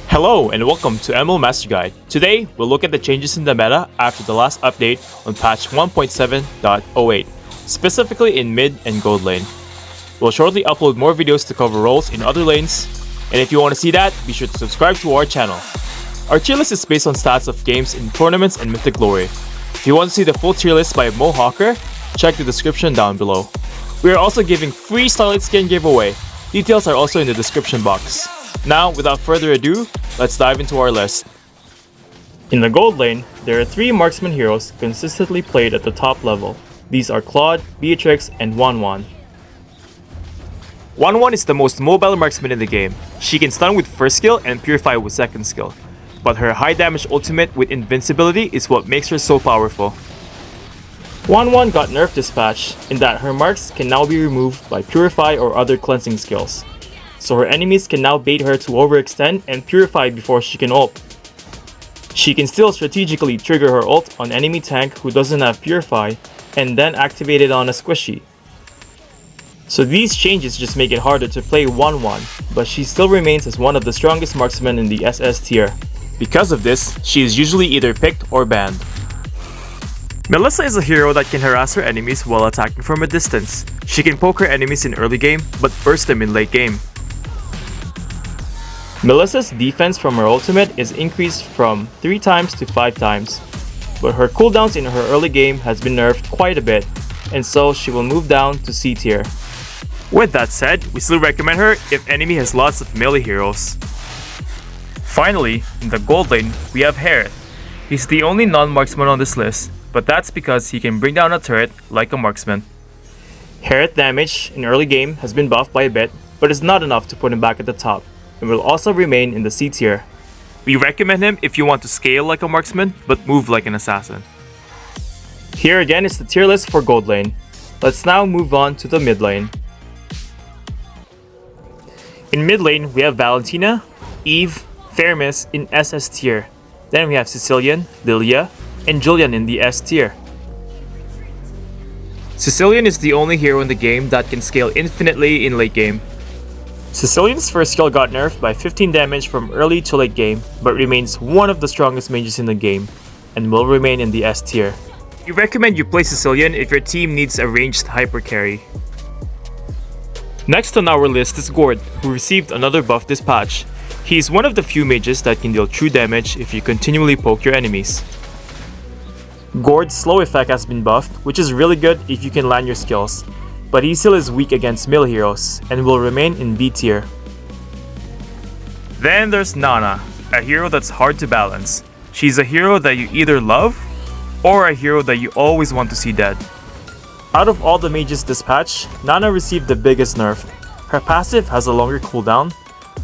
Hello and welcome to ML MasterGuide. Today, we'll look at the changes in the meta after the last update on patch 1.7.08, specifically in mid and gold lane. We'll shortly upload more videos to cover roles in other lanes, and if you want to see that, be sure to subscribe to our channel. Our tier list is based on stats of games in tournaments and Mythic Glory. If you want to see the full tier list by Mohawker, check the description down below. We are also giving free Starlight Skin giveaway. Details are also in the description box. Now, without further ado, let's dive into our list. In the gold lane, there are 3 marksman heroes consistently played at the top level. These are Claude, Beatrix, and Wanwan. Wanwan is the most mobile marksman in the game. She can stun with first skill and purify with second skill. But her high damage ultimate with invincibility is what makes her so powerful. Wanwan got nerfed this patch in that her marks can now be removed by purify or other cleansing skills. So her enemies can now bait her to overextend and purify before she can ult. She can still strategically trigger her ult on enemy tank who doesn't have purify and then activate it on a squishy. So these changes just make it harder to play Wanwan, but she still remains as one of the strongest marksmen in the SS tier. Because of this, she is usually either picked or banned. Melissa is a hero that can harass her enemies while attacking from a distance. She can poke her enemies in early game, but burst them in late game. Melissa's defense from her ultimate is increased from 3 times to 5 times, but her cooldowns in her early game has been nerfed quite a bit, and so she will move down to C tier. With that said, we still recommend her if enemy has lots of melee heroes. Finally, in the gold lane, we have Harith. He's the only non-marksman on this list, but that's because he can bring down a turret like a marksman. Harith damage in early game has been buffed by a bit, but is not enough to put him back at the top, and will also remain in the C tier. We recommend him if you want to scale like a marksman, but move like an assassin. Here again is the tier list for gold lane. Let's now move on to the mid lane. In mid lane, we have Valentina, Eve, Fairmiss in SS tier. Then we have Sicilian, Lilia, and Julian in the S tier. Sicilian is the only hero in the game that can scale infinitely in late game. Sicilian's first skill got nerfed by 15 damage from early to late game, but remains one of the strongest mages in the game, and will remain in the S tier. We recommend you play Sicilian if your team needs a ranged hyper carry. Next on our list is Gord, who received another buff this patch. He is one of the few mages that can deal true damage if you continually poke your enemies. Gord's slow effect has been buffed, which is really good if you can land your skills, but he still is weak against melee heroes and will remain in B tier. Then there's Nana, a hero that's hard to balance. She's a hero that you either love or a hero that you always want to see dead. Out of all the mages this patch, Nana received the biggest nerf. Her passive has a longer cooldown,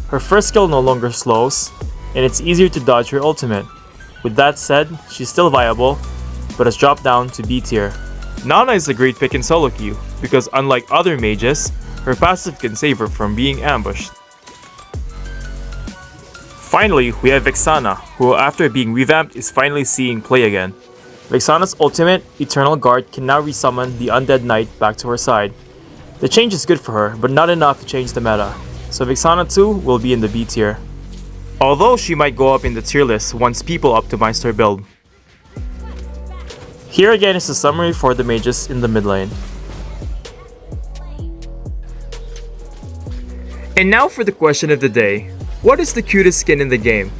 her first skill no longer slows, and it's easier to dodge her ultimate. With that said, she's still viable, but has dropped down to B tier. Nana is a great pick in solo queue, because unlike other mages, her passive can save her from being ambushed. Finally, we have Vexana, who after being revamped is finally seeing play again. Vexana's ultimate, Eternal Guard, can now resummon the Undead Knight back to her side. The change is good for her, but not enough to change the meta, so Vexana too will be in the B tier. Although she might go up in the tier list once people optimize her build. Here again is the summary for the mages in the mid lane. And now for the question of the day. What is the cutest skin in the game?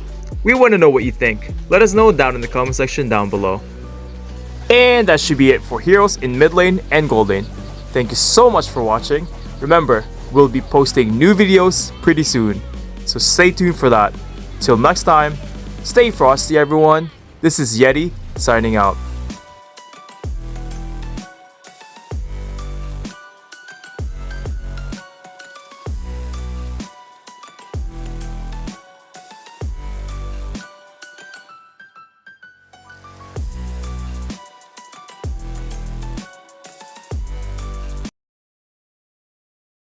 We want to know what you think. Let us know down in the comment section down below. And that should be it for heroes in mid lane and gold lane. Thank you so much for watching. Remember, we'll be posting new videos pretty soon, so stay tuned for that. Till next time, stay frosty everyone. This is Yeti signing out.